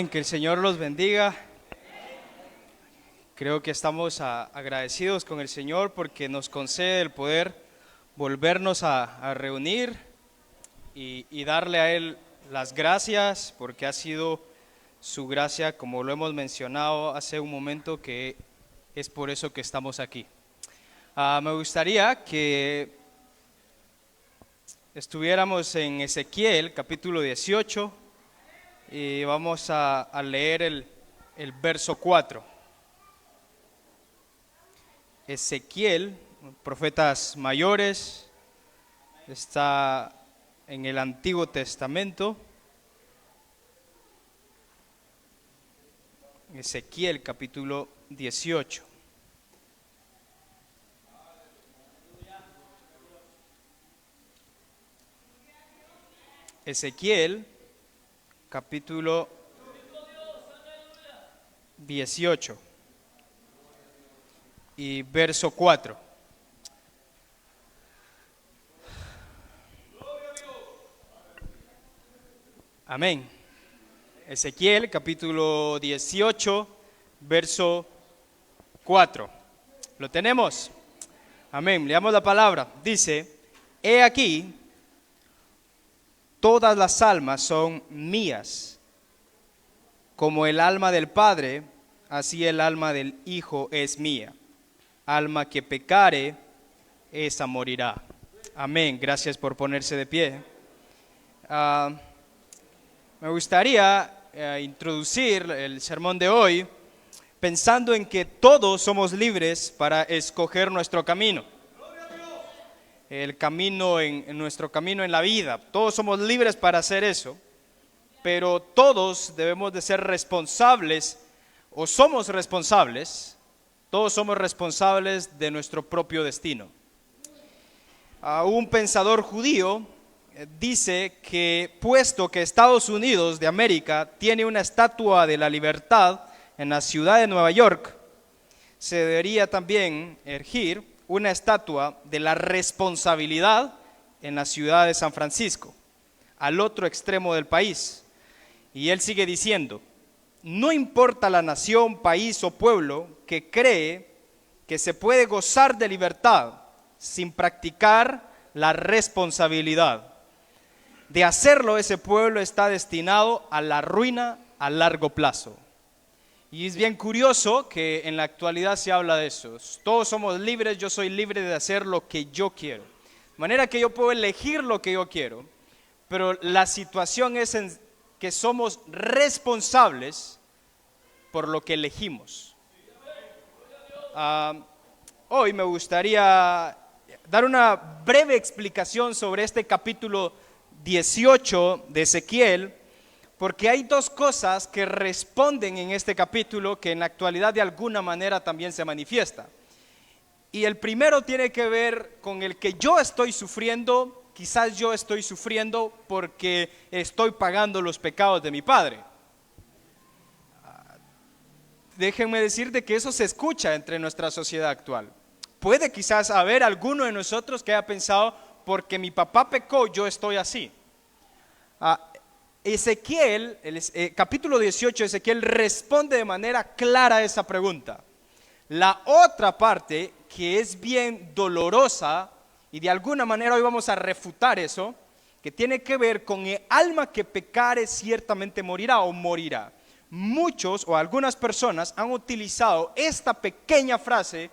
Amén, que el Señor los bendiga. Creo que estamos agradecidos con el Señor porque nos concede el poder volvernos a reunir y darle a Él las gracias, porque ha sido su gracia, como lo hemos mencionado hace un momento, que es por eso que estamos aquí. Me gustaría que estuviéramos en Ezequiel capítulo 18 y vamos a leer el verso 4. Ezequiel, profetas mayores, está en el Antiguo Testamento. Ezequiel capítulo 18. Ezequiel capítulo 18 y verso 4. Amén. Ezequiel capítulo 18, verso 4. ¿Lo tenemos? Amén. Leamos la palabra. Dice: he aquí, todas las almas son mías. Como el alma del Padre, así el alma del Hijo es mía. Alma que pecare, esa morirá. Amén. Gracias por ponerse de pie. Me gustaría introducir el sermón de hoy pensando en que todos somos libres para escoger nuestro camino. El camino en nuestro camino en la vida. Todos somos libres para hacer eso, pero todos debemos de ser responsables, o somos responsables. Todos somos responsables de nuestro propio destino. Un pensador judío dice que, puesto que Estados Unidos de América tiene una estatua de la libertad en la ciudad de Nueva York, se debería también erigir una estatua de la responsabilidad en la ciudad de San Francisco, al otro extremo del país. Y él sigue diciendo: no importa la nación, país o pueblo que cree que se puede gozar de libertad sin practicar la responsabilidad. De hacerlo, ese pueblo está destinado a la ruina a largo plazo. Y es bien curioso que en la actualidad se habla de eso. Todos somos libres, yo soy libre de hacer lo que yo quiero. De manera que yo puedo elegir lo que yo quiero, pero la situación es que somos responsables por lo que elegimos. Hoy me gustaría dar una breve explicación sobre este capítulo 18 de Ezequiel, porque hay dos cosas que responden en este capítulo que en la actualidad de alguna manera también se manifiesta. Y el primero tiene que ver con el que yo estoy sufriendo. Quizás yo estoy sufriendo porque estoy pagando los pecados de mi padre. Déjenme decirte que eso se escucha entre nuestra sociedad actual. Puede quizás haber alguno de nosotros que haya pensado: porque mi papá pecó, yo estoy así. Ezequiel, capítulo 18 de Ezequiel responde de manera clara a esa pregunta. La otra parte, que es bien dolorosa, y de alguna manera hoy vamos a refutar eso, que tiene que ver con el alma que pecare ciertamente morirá o morirá. Muchos o algunas personas han utilizado esta pequeña frase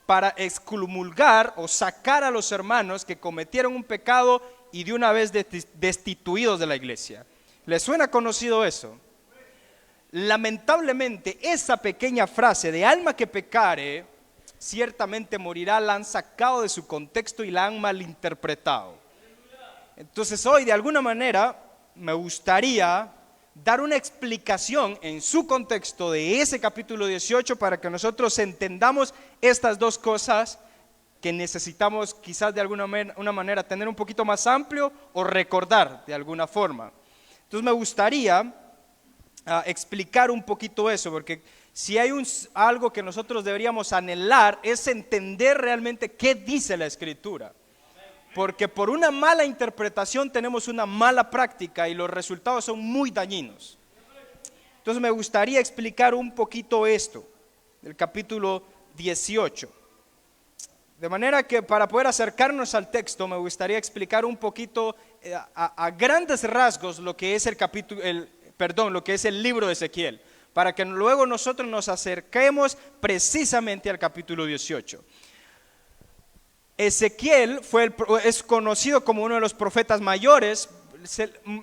para excomulgar o sacar a los hermanos que cometieron un pecado y de una vez destituidos de la iglesia. ¿Les suena conocido eso? Lamentablemente, esa pequeña frase de alma que pecare ciertamente morirá la han sacado de su contexto y la han malinterpretado. Entonces hoy de alguna manera me gustaría dar una explicación en su contexto de ese capítulo 18 para que nosotros entendamos estas dos cosas que necesitamos quizás de alguna manera tener un poquito más amplio o recordar de alguna forma. Entonces me gustaría explicar un poquito eso, porque si hay algo que nosotros deberíamos anhelar es entender realmente qué dice la Escritura. Porque por una mala interpretación tenemos una mala práctica y los resultados son muy dañinos. Entonces me gustaría explicar un poquito esto, del capítulo 18. De manera que para poder acercarnos al texto me gustaría explicar un poquito a grandes rasgos lo que es lo que es el libro de Ezequiel, para que luego nosotros nos acerquemos precisamente al capítulo 18. Ezequiel es conocido como uno de los profetas mayores.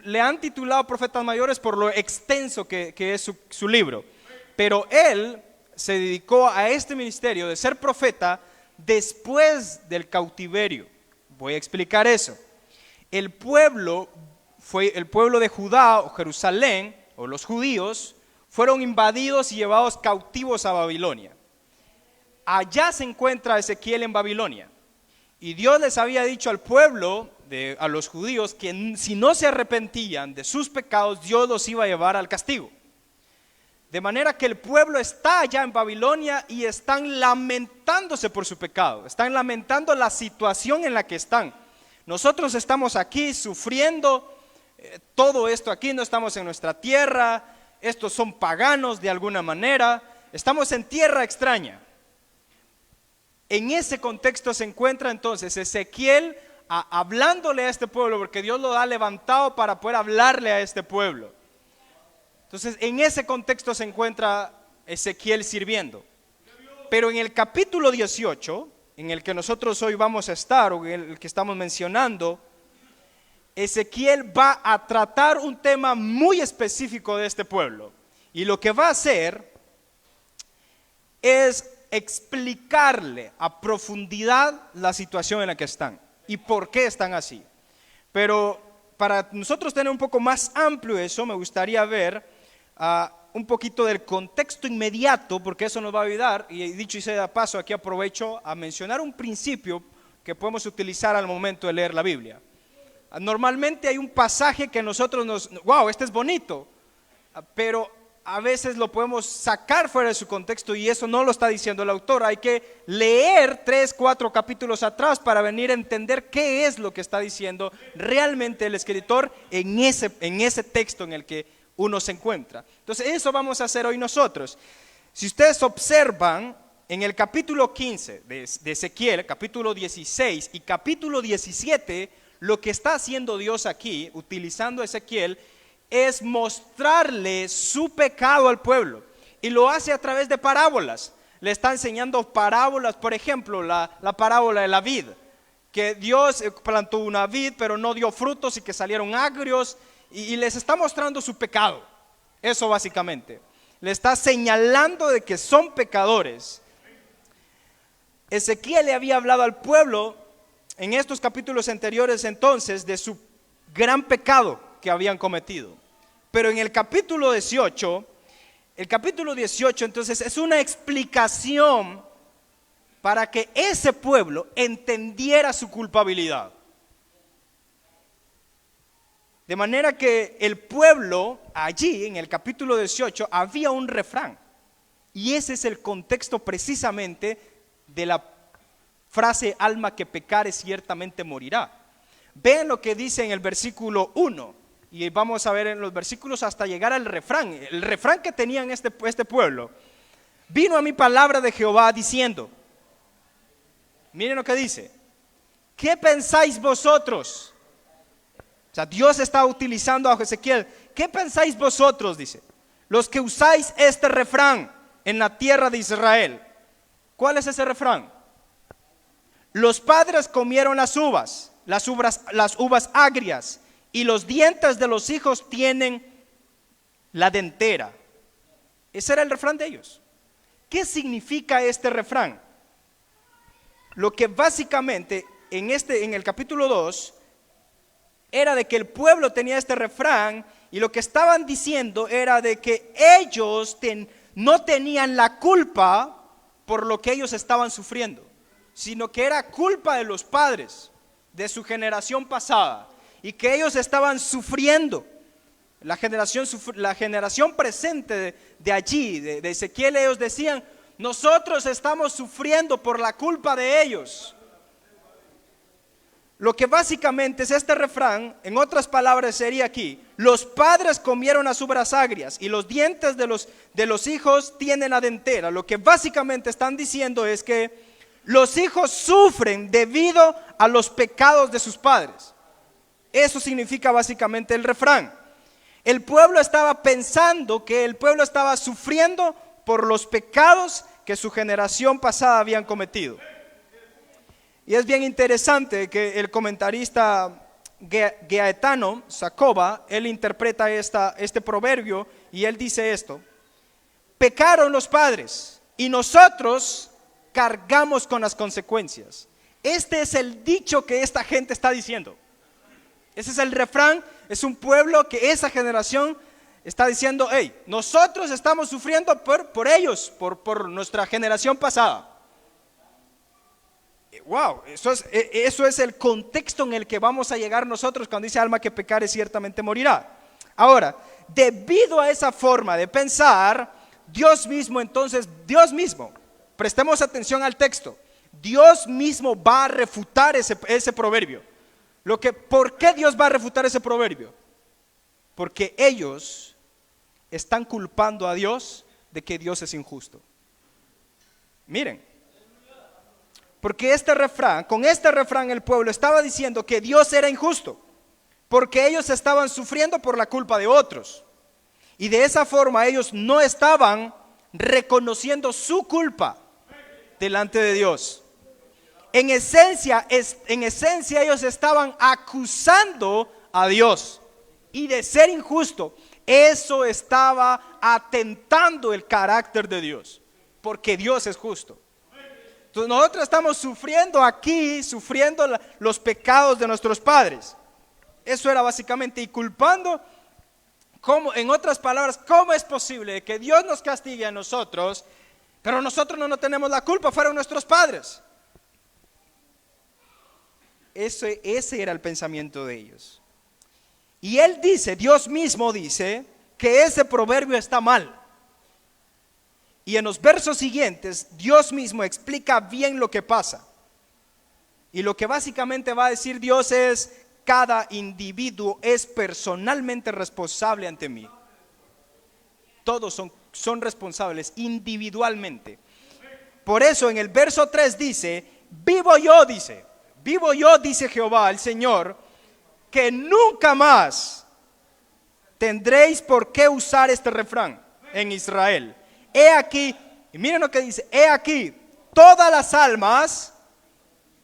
Le han titulado profetas mayores por lo extenso que es su libro, pero él se dedicó a este ministerio de ser profeta después del cautiverio. Voy a explicar eso. El pueblo de Judá o Jerusalén, o los judíos, fueron invadidos y llevados cautivos a Babilonia. Allá se encuentra Ezequiel en Babilonia, y Dios les había dicho al pueblo, a los judíos, que si no se arrepentían de sus pecados, Dios los iba a llevar al castigo. De manera que el pueblo está allá en Babilonia y están lamentándose por su pecado, están lamentando la situación en la que están. Nosotros estamos aquí sufriendo todo esto aquí, no estamos en nuestra tierra, estos son paganos de alguna manera, estamos en tierra extraña. En ese contexto se encuentra entonces Ezequiel hablándole a este pueblo, porque Dios lo ha levantado para poder hablarle a este pueblo. Entonces en ese contexto se encuentra Ezequiel sirviendo. Pero en el capítulo 18, en el que nosotros hoy vamos a estar, o en el que estamos mencionando, Ezequiel va a tratar un tema muy específico de este pueblo. Y lo que va a hacer es explicarle a profundidad la situación en la que están y por qué están así. Pero para nosotros tener un poco más amplio eso, me gustaría ver un poquito del contexto inmediato, porque eso nos va a ayudar. Y dicho y sea de paso, aquí aprovecho a mencionar un principio que podemos utilizar al momento de leer la Biblia. Normalmente hay un pasaje que nosotros wow, este es bonito, pero a veces lo podemos sacar fuera de su contexto, y eso no lo está diciendo el autor. Hay que leer 3, 4 capítulos atrás para venir a entender qué es lo que está diciendo realmente el escritor en ese texto en el que uno se encuentra. Entonces eso vamos a hacer hoy nosotros. Si ustedes observan en el capítulo 15 de Ezequiel, capítulo 16 y capítulo 17, lo que está haciendo Dios aquí, utilizando a Ezequiel, es mostrarle su pecado al pueblo, y lo hace a través de parábolas. Le está enseñando parábolas, por ejemplo, la parábola de la vid, que Dios plantó una vid pero no dio frutos y que salieron agrios, y les está mostrando su pecado. Eso básicamente, le está señalando de que son pecadores. Ezequiel le había hablado al pueblo en estos capítulos anteriores entonces de su gran pecado que habían cometido. Pero en el capítulo 18, entonces es una explicación para que ese pueblo entendiera su culpabilidad. De manera que el pueblo allí en el capítulo 18 había un refrán, y ese es el contexto precisamente de la frase: alma que pecare ciertamente morirá. Vean lo que dice en el versículo 1. Y vamos a ver en los versículos hasta llegar al refrán. El refrán que tenían este pueblo: vino a mí palabra de Jehová diciendo. Miren lo que dice: ¿qué pensáis vosotros? O sea, Dios está utilizando a Ezequiel. ¿Qué pensáis vosotros? Dice, los que usáis este refrán en la tierra de Israel. ¿Cuál es ese refrán? Los padres comieron las uvas agrias, y los dientes de los hijos tienen la dentera. Ese era el refrán de ellos. ¿Qué significa este refrán? Lo que básicamente en el capítulo 2 era de que el pueblo tenía este refrán, y lo que estaban diciendo era de que ellos no tenían la culpa por lo que ellos estaban sufriendo, sino que era culpa de los padres, de su generación pasada, y que ellos estaban sufriendo. La generación presente de allí, de Ezequiel, ellos decían: nosotros estamos sufriendo por la culpa de ellos. lo que básicamente es este refrán, en otras palabras sería aquí: los padres comieron a sus agrias y los dientes de los hijos tienen la dentera. Lo que básicamente están diciendo es que los hijos sufren debido a los pecados de sus padres. Eso significa básicamente el refrán. El pueblo estaba pensando que el pueblo estaba sufriendo por los pecados que su generación pasada habían cometido. Y es bien interesante que el comentarista Gaetano Sacoba, él interpreta este proverbio y él dice esto: pecaron los padres y nosotros cargamos con las consecuencias. Este es el dicho que esta gente está diciendo. Ese es el refrán. Es un pueblo que esa generación está diciendo: hey, nosotros estamos sufriendo por ellos, por nuestra generación pasada. Wow, eso es el contexto en el que vamos a llegar nosotros cuando dice: alma que pecare ciertamente morirá. Ahora, debido a esa forma de pensar, Dios mismo, prestemos atención al texto, Dios mismo va a refutar ese proverbio. ¿Por qué Dios va a refutar ese proverbio? Porque ellos están culpando a Dios de que Dios es injusto. Miren, porque con este refrán el pueblo estaba diciendo que Dios era injusto, porque ellos estaban sufriendo por la culpa de otros, y de esa forma ellos no estaban reconociendo su culpa delante de Dios. En esencia ellos estaban acusando a Dios, y de ser injusto, eso estaba atentando el carácter de Dios, porque Dios es justo. Entonces nosotros estamos sufriendo los pecados de nuestros padres. Eso era básicamente, y culpando, en otras palabras, ¿cómo es posible que Dios nos castigue a nosotros, pero nosotros no tenemos la culpa? Fueron nuestros padres. Ese era el pensamiento de ellos. Y Dios mismo dice que ese proverbio está mal. Y en los versos siguientes, Dios mismo explica bien lo que pasa. Y lo que básicamente va a decir Dios es: cada individuo es personalmente responsable ante mí. Todos son responsables individualmente. Por eso en el verso 3 dice: vivo yo, dice Jehová, el Señor, que nunca más tendréis por qué usar este refrán en Israel. He aquí, y miren lo que dice: he aquí, todas las almas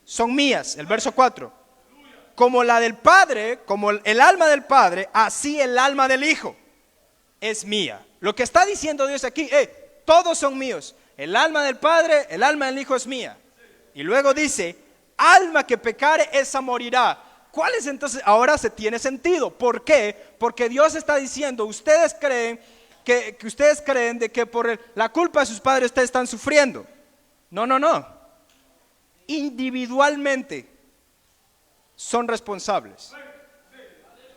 son mías. El verso 4. Como la del Padre, como el alma del Padre, así el alma del Hijo es mía. Lo que está diciendo Dios aquí: todos son míos. El alma del Padre, el alma del Hijo es mía. Y luego dice: alma que pecare, esa morirá. ¿Cuál es entonces? Ahora se tiene sentido. ¿Por qué? Porque Dios está diciendo: ustedes creen de que por la culpa de sus padres ustedes están sufriendo. No. Individualmente son responsables.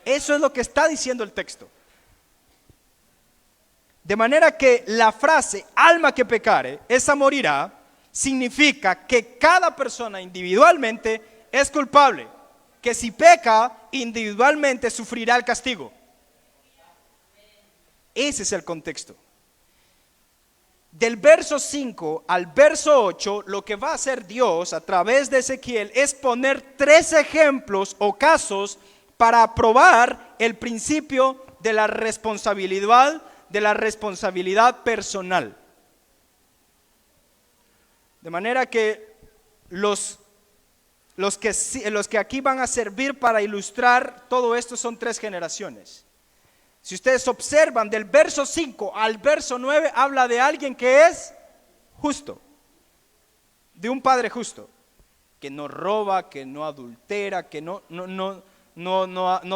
Eso es lo que está diciendo el texto. De manera que la frase alma que pecare, esa morirá, significa que cada persona individualmente es culpable, que si peca individualmente sufrirá el castigo. Ese es el contexto. Del verso 5 al verso 8, lo que va a hacer Dios a través de Ezequiel es poner 3 ejemplos o casos para probar el principio de la responsabilidad personal. De manera que los que aquí van a servir para ilustrar todo esto son 3 generaciones. Si ustedes observan, del verso 5 al verso 9 habla de alguien que es justo, de un padre justo, que no roba, que no adultera, que no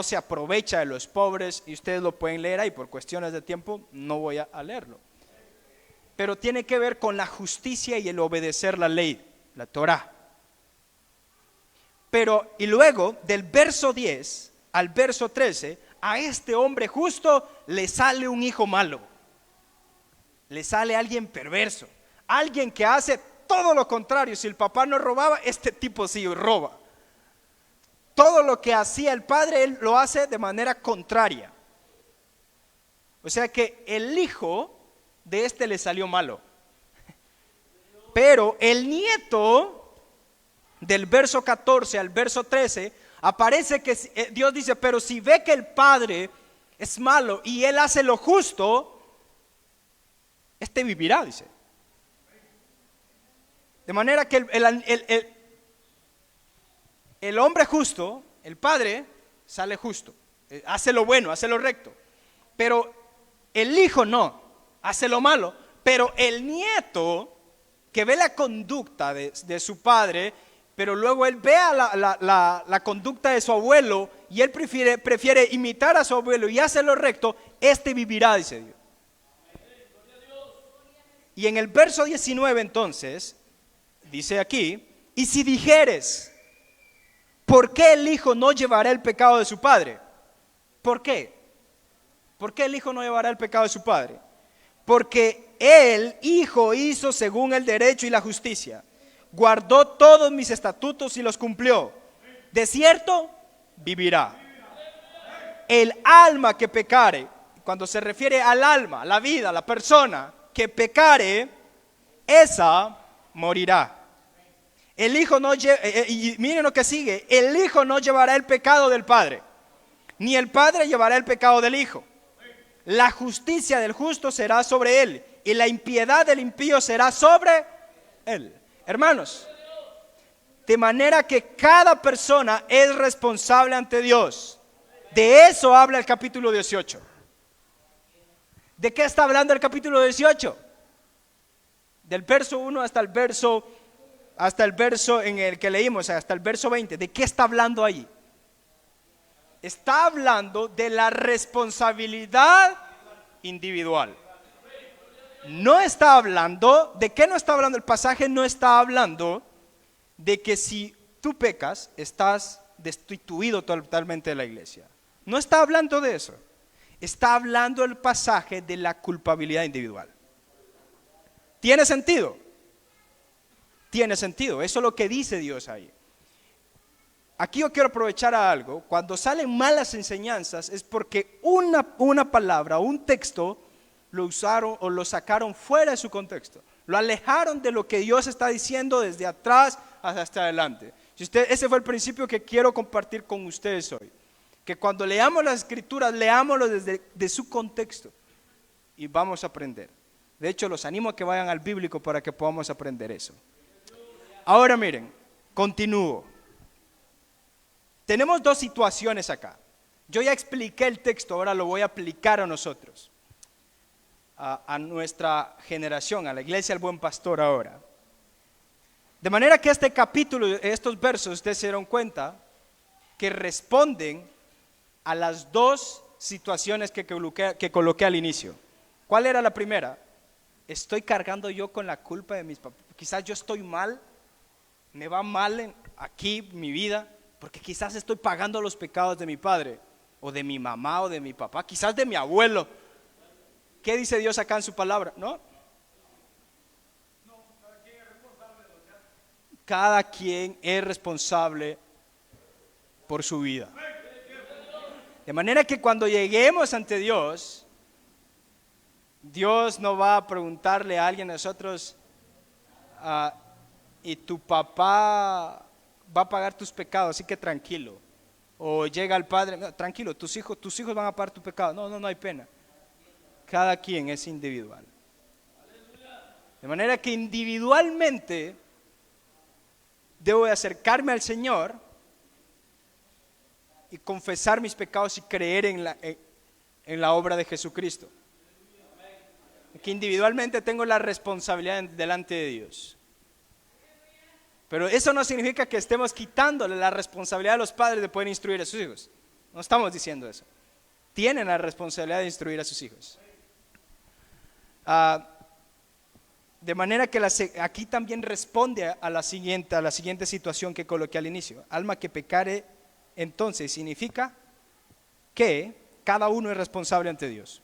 se aprovecha de los pobres, y ustedes lo pueden leer ahí. Por cuestiones de tiempo no voy a leerlo, pero tiene que ver con la justicia y el obedecer la ley, la Torá. Y luego del verso 10 al verso 13, a este hombre justo le sale un hijo malo, le sale alguien perverso, alguien que hace todo lo contrario. Si el papá no robaba, este tipo sí roba. todo lo que hacía el padre, él lo hace de manera contraria. O sea que el hijo de este le salió malo. Pero el nieto, del verso 14 al verso 13, aparece que Dios dice, pero si ve que el padre es malo y él hace lo justo, este vivirá, dice. De manera que el hombre justo, el padre, sale justo, hace lo bueno, hace lo recto. Pero el hijo no, hace lo malo. Pero el nieto, que ve la conducta de su padre, pero luego él ve la conducta de su abuelo y él prefiere imitar a su abuelo y hace lo recto, este vivirá, dice Dios. Y en el verso 19 entonces, dice aquí, y si dijeres, ¿por qué el hijo no llevará el pecado de su padre? ¿Por qué? ¿Por qué el hijo no llevará el pecado de su padre? Porque el hijo hizo según el derecho y la justicia, guardó todos mis estatutos y los cumplió. De cierto, vivirá. El alma que pecare, cuando se refiere al alma, la vida, la persona que pecare, esa morirá. El hijo no y miren lo que sigue, el hijo no llevará el pecado del padre, ni el padre llevará el pecado del hijo. La justicia del justo será sobre él, y la impiedad del impío será sobre él. Hermanos, de manera que cada persona es responsable ante Dios. De eso habla el capítulo 18. ¿De qué está hablando el capítulo 18? Del verso 1 hasta el verso en el que leímos, hasta el verso 20. ¿De qué está hablando ahí? Está hablando de la responsabilidad individual. No está hablando, ¿de qué no está hablando? El pasaje no está hablando de que si tú pecas, estás destituido totalmente de la iglesia. No está hablando de eso. Está hablando el pasaje de la culpabilidad individual. ¿Tiene sentido? Tiene sentido. Eso es lo que dice Dios ahí. Aquí yo quiero aprovechar a algo. Cuando salen malas enseñanzas es porque una palabra, un texto, lo usaron o lo sacaron fuera de su contexto. Lo alejaron de lo que Dios está diciendo desde atrás hasta adelante. Ese fue el principio que quiero compartir con ustedes hoy. Que cuando leamos las escrituras, leámoslo desde su contexto y vamos a aprender. De hecho, los animo a que vayan al bíblico para que podamos aprender eso. Ahora miren, continúo. Tenemos dos situaciones acá. Yo ya expliqué el texto, ahora lo voy a aplicar a nosotros, a nuestra generación, a la iglesia del Buen Pastor ahora. De manera que este capítulo, estos versos, ustedes se dieron cuenta que responden a las dos situaciones que coloqué al inicio. ¿Cuál era la primera? ¿Estoy cargando yo con la culpa de mis papás? Quizás yo estoy mal, me va mal aquí mi vida, porque quizás estoy pagando los pecados de mi padre, o de mi mamá, o de mi papá, quizás de mi abuelo. ¿Qué dice Dios acá en su palabra? ¿No? Cada quien es responsable por su vida. De manera que cuando lleguemos ante Dios, Dios no va a preguntarle a alguien de nosotros, y tu papá va a pagar tus pecados, así que tranquilo. O llega el padre, no, tranquilo, tus hijos van a pagar tu pecado. No hay pena. Cada quien es individual. De manera que individualmente debo de acercarme al Señor y confesar mis pecados y creer en la obra de Jesucristo. Que individualmente tengo la responsabilidad delante de Dios. Pero eso no significa que estemos quitándole la responsabilidad a los padres de poder instruir a sus hijos. No estamos diciendo eso. Tienen la responsabilidad de instruir a sus hijos. De manera que aquí también responde a la siguiente situación que coloqué al inicio. Alma que pecare, entonces significa que cada uno es responsable ante Dios.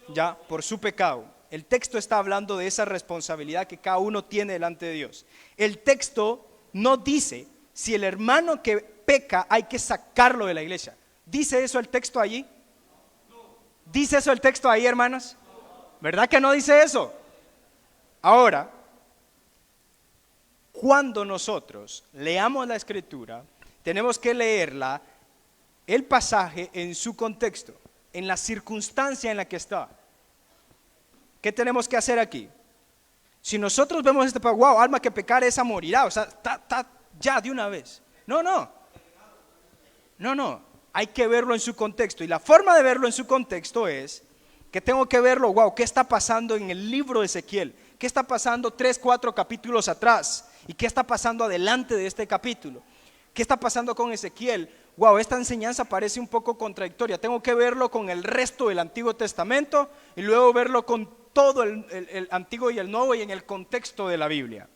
Ya, por su pecado. El texto está hablando de esa responsabilidad que cada uno tiene delante de Dios. El texto no dice si el hermano que peca hay que sacarlo de la iglesia. ¿Dice eso el texto allí? ¿Dice eso el texto ahí, hermanos? ¿Verdad que no dice eso? Ahora, cuando nosotros leamos la escritura, tenemos que leerla, el pasaje en su contexto, en la circunstancia en la que está. ¿Qué tenemos que hacer aquí? Si nosotros vemos este, wow, alma que pecar esa morirá, o sea, ya de una vez. No, hay que verlo en su contexto. Y la forma de verlo en su contexto es que tengo que verlo, wow, ¿qué está pasando en el libro de Ezequiel? ¿Qué está pasando 3, 4 capítulos atrás? ¿Y qué está pasando adelante de este capítulo? ¿Qué está pasando con Ezequiel? Wow, esta enseñanza parece un poco contradictoria. Tengo que verlo con el resto del Antiguo Testamento y luego verlo con todo el Antiguo y el Nuevo y en el contexto de la Biblia.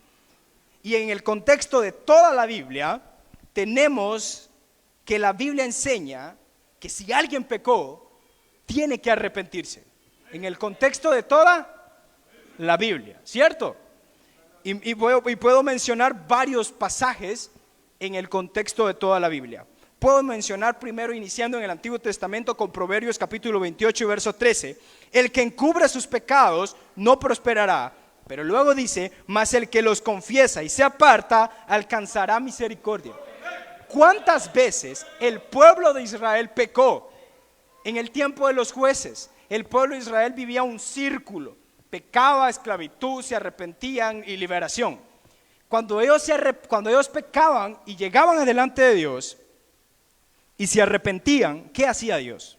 Y en el contexto de toda la Biblia tenemos que la Biblia enseña que si alguien pecó, tiene que arrepentirse. En el contexto de toda la Biblia, ¿cierto? Y puedo mencionar varios pasajes en el contexto de toda la Biblia. Puedo mencionar primero, iniciando en el Antiguo Testamento con Proverbios capítulo 28 y verso 13. El que encubre sus pecados no prosperará, pero luego dice, mas el que los confiesa y se aparta alcanzará misericordia. ¿Cuántas veces el pueblo de Israel pecó? En el tiempo de los jueces, el pueblo de Israel vivía un círculo. Pecaba, esclavitud, se arrepentían y liberación. Cuando ellos pecaban y llegaban adelante de Dios y se arrepentían, ¿qué hacía Dios?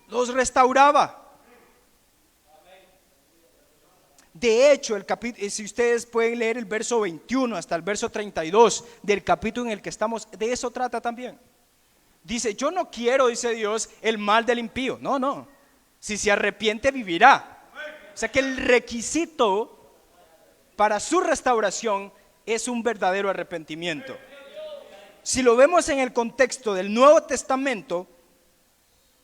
Los restauraba. De hecho, si ustedes pueden leer el verso 21 hasta el verso 32 del capítulo en el que estamos, de eso trata también. Dice, yo no quiero, dice Dios, el mal del impío. No. Si se arrepiente, vivirá. O sea que el requisito para su restauración es un verdadero arrepentimiento. Si lo vemos en el contexto del Nuevo Testamento,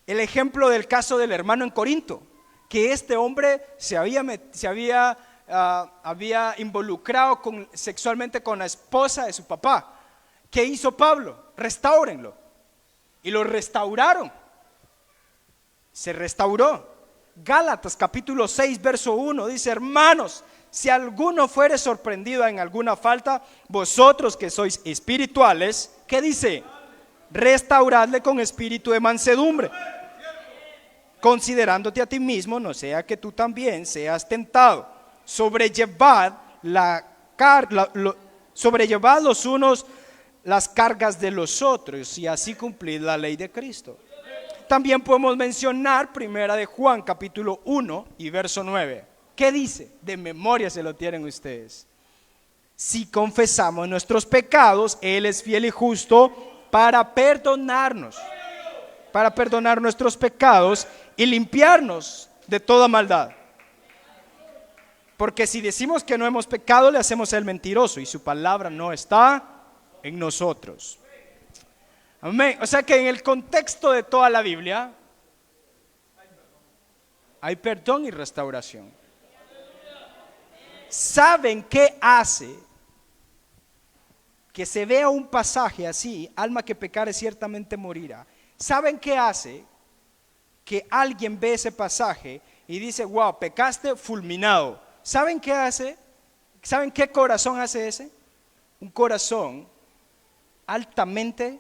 el ejemplo del caso del hermano en Corinto, que este hombre se había involucrado sexualmente con la esposa de su papá. ¿Qué hizo Pablo? Restáurenlo. Y lo restauraron. Se restauró. Gálatas capítulo 6 verso 1 dice, hermanos, si alguno fuere sorprendido en alguna falta, vosotros que sois espirituales, ¿qué dice? Restauradle con espíritu de mansedumbre, considerándote a ti mismo, no sea que tú también seas tentado. Sobrellevad los unos las cargas de los otros y así cumplid la ley de Cristo. También podemos mencionar primera de Juan capítulo 1 y verso 9. ¿Qué dice? De memoria se lo tienen ustedes. Si confesamos nuestros pecados, Él es fiel y justo para perdonar nuestros pecados y limpiarnos de toda maldad. Porque si decimos que no hemos pecado, le hacemos el mentiroso y su palabra no está en nosotros. Amén. O sea que en el contexto de toda la Biblia hay perdón y restauración. ¿Saben qué hace que se vea un pasaje así? Alma que pecare ciertamente morirá. ¿Saben qué hace que alguien ve ese pasaje y dice, wow, pecaste fulminado? ¿Saben qué hace? ¿Saben qué corazón hace ese? Un corazón altamente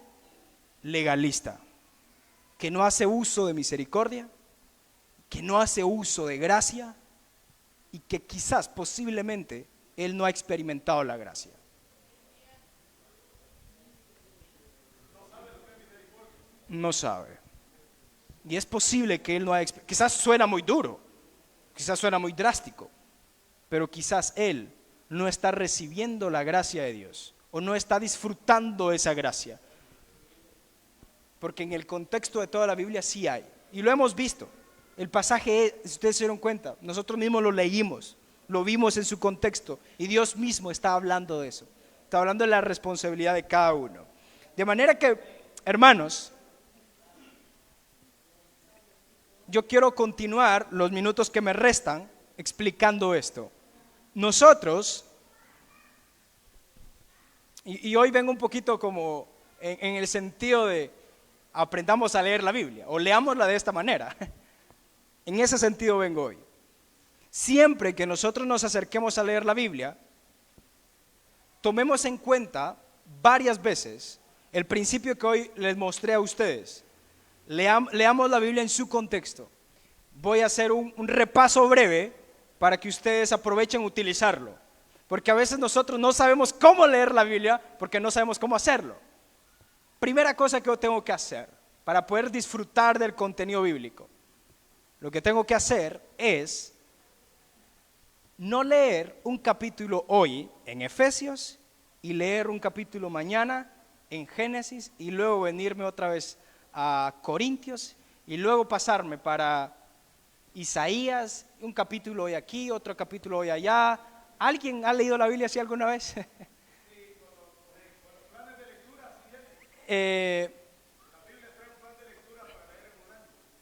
legalista, que no hace uso de misericordia, que no hace uso de gracia y que quizás posiblemente él no ha experimentado la gracia. No sabe. Y es posible que él no haya, quizás suena muy duro, quizás suena muy drástico, pero quizás él no está recibiendo la gracia de Dios o no está disfrutando esa gracia. Porque en el contexto de toda la Biblia sí hay, y lo hemos visto. El pasaje, si ustedes se dieron cuenta, nosotros mismos lo leímos, lo vimos en su contexto, y Dios mismo está hablando de eso, está hablando de la responsabilidad de cada uno. De manera que, hermanos, yo quiero continuar los minutos que me restan explicando esto. Nosotros, y hoy vengo un poquito como en el sentido de aprendamos a leer la Biblia o leámosla de esta manera. En ese sentido vengo hoy. Siempre que nosotros nos acerquemos a leer la Biblia, tomemos en cuenta varias veces el principio que hoy les mostré a ustedes. Leamos la Biblia en su contexto. Voy a hacer un repaso breve para que ustedes aprovechen utilizarlo, porque a veces nosotros no sabemos cómo leer la Biblia porque no sabemos cómo hacerlo. Primera cosa que yo tengo que hacer para poder disfrutar del contenido bíblico, lo que tengo que hacer es no leer un capítulo hoy en Efesios y leer un capítulo mañana en Génesis y luego venirme otra vez a Corintios y luego pasarme para Isaías, un capítulo hoy aquí, otro capítulo hoy allá. ¿Alguien ha leído la Biblia así alguna vez?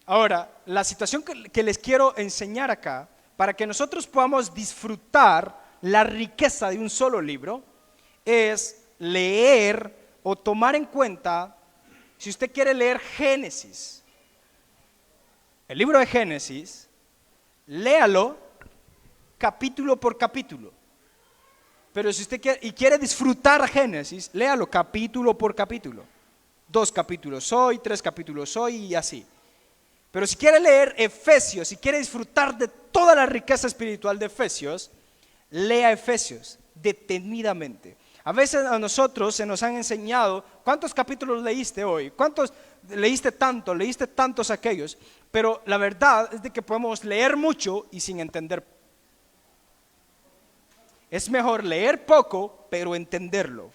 Ahora, la situación que les quiero enseñar acá, para que nosotros podamos disfrutar la riqueza de un solo libro, es leer o tomar en cuenta, si usted quiere leer Génesis, el libro de Génesis, léalo capítulo por capítulo. Pero si usted quiere disfrutar Génesis, léalo capítulo por capítulo. 2 capítulos hoy, 3 capítulos hoy y así. Pero si quiere leer Efesios, si quiere disfrutar de toda la riqueza espiritual de Efesios, lea Efesios detenidamente. A veces a nosotros se nos han enseñado, ¿cuántos capítulos leíste hoy? ¿Cuántos leíste tanto? ¿Leíste tantos aquellos? Pero la verdad es de que podemos leer mucho y sin entender. Es mejor leer poco, pero entenderlo.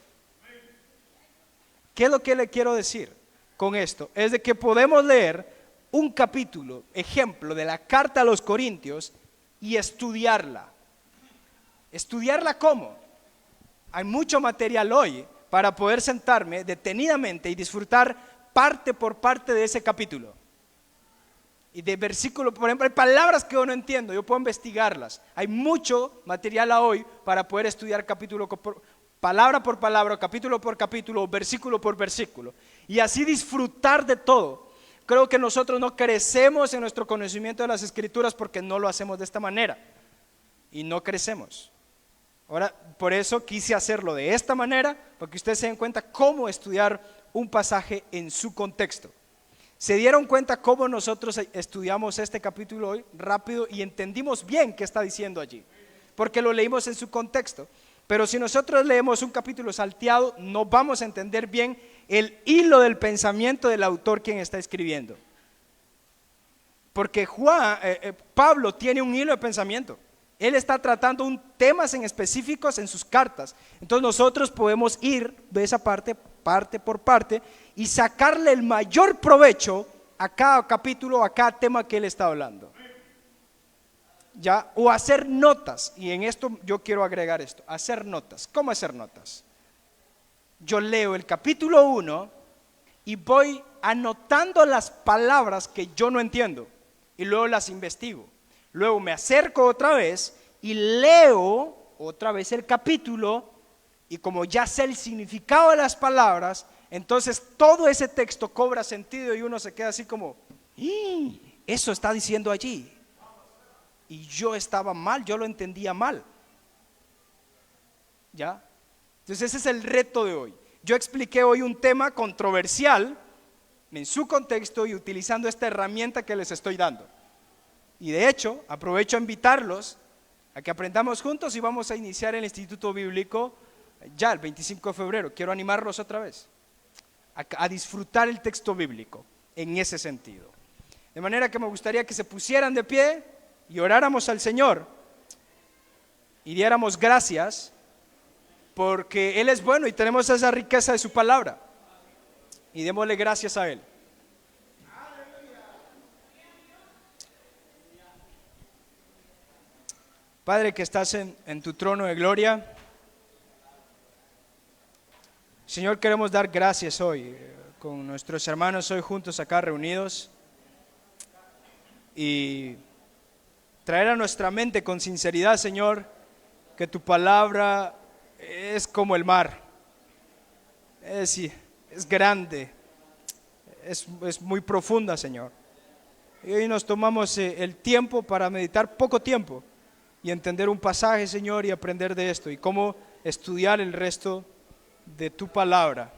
¿Qué es lo que le quiero decir con esto? Es de que podemos leer un capítulo, ejemplo, de la carta a los Corintios y estudiarla. ¿Estudiarla cómo? Hay mucho material hoy para poder sentarme detenidamente y disfrutar parte por parte de ese capítulo. Y de versículo, por ejemplo, hay palabras que yo no entiendo, yo puedo investigarlas. Hay mucho material hoy para poder estudiar palabra por palabra, capítulo por capítulo, versículo por versículo. Y así disfrutar de todo. Creo que nosotros no crecemos en nuestro conocimiento de las Escrituras porque no lo hacemos de esta manera. Y no crecemos. Ahora, por eso quise hacerlo de esta manera, para que ustedes se den cuenta cómo estudiar un pasaje en su contexto. ¿Se dieron cuenta cómo nosotros estudiamos este capítulo hoy rápido y entendimos bien qué está diciendo allí? Porque lo leímos en su contexto. Pero si nosotros leemos un capítulo salteado, no vamos a entender bien el hilo del pensamiento del autor quien está escribiendo. Porque Pablo tiene un hilo de pensamiento. Él está tratando temas en específicos en sus cartas. Entonces nosotros podemos ir de esa parte por parte y sacarle el mayor provecho a cada capítulo, a cada tema que él está hablando. ¿Ya? O hacer notas, y en esto yo quiero agregar esto, hacer notas. ¿Cómo hacer notas? Yo leo el capítulo 1 y voy anotando las palabras que yo no entiendo y luego las investigo. Luego me acerco otra vez y leo otra vez el capítulo y como ya sé el significado de las palabras, entonces todo ese texto cobra sentido y uno se queda así como, eso está diciendo allí. Y yo estaba mal, yo lo entendía mal. ¿Ya? Entonces ese es el reto de hoy. Yo expliqué hoy un tema controversial en su contexto y utilizando esta herramienta que les estoy dando. Y de hecho, aprovecho a invitarlos a que aprendamos juntos y vamos a iniciar el Instituto Bíblico ya el 25 de febrero. Quiero animarlos otra vez a disfrutar el texto bíblico en ese sentido. De manera que me gustaría que se pusieran de pie y oráramos al Señor y diéramos gracias porque Él es bueno y tenemos esa riqueza de su palabra y démosle gracias a Él. Padre que estás en tu trono de gloria, Señor, queremos dar gracias hoy con nuestros hermanos hoy juntos acá reunidos y traer a nuestra mente con sinceridad, Señor, que tu palabra es como el mar, es es grande, es muy profunda, Señor. Y hoy nos tomamos el tiempo para meditar poco tiempo y entender un pasaje, Señor, y aprender de esto y cómo estudiar el resto de tu palabra.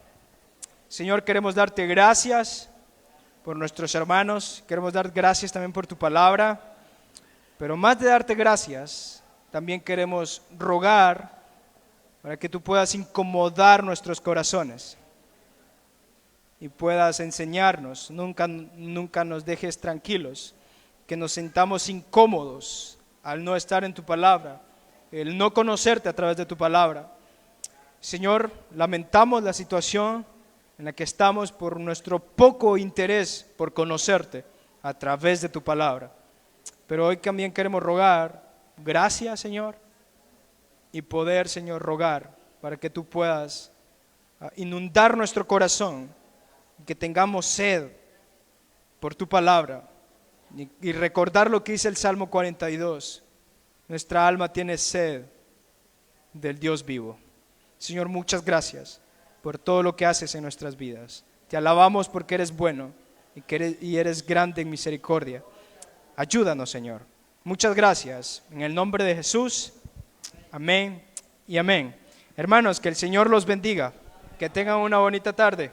Señor, queremos darte gracias por nuestros hermanos, queremos dar gracias también por tu palabra, pero más de darte gracias, también queremos rogar para que tú puedas incomodar nuestros corazones y puedas enseñarnos. Nunca nos dejes tranquilos, que nos sintamos incómodos al no estar en tu palabra, el no conocerte a través de tu palabra. Señor, lamentamos la situación en la que estamos por nuestro poco interés por conocerte a través de tu palabra. Pero hoy también queremos rogar gracias, Señor, y poder, Señor, rogar para que tú puedas inundar nuestro corazón, que tengamos sed por tu palabra y recordar lo que dice el Salmo 42. Nuestra alma tiene sed del Dios vivo. Señor, muchas gracias por todo lo que haces en nuestras vidas. Te alabamos porque eres bueno y eres grande en misericordia. Ayúdanos, Señor. Muchas gracias. En el nombre de Jesús. Amén y amén. Hermanos, que el Señor los bendiga. Que tengan una bonita tarde.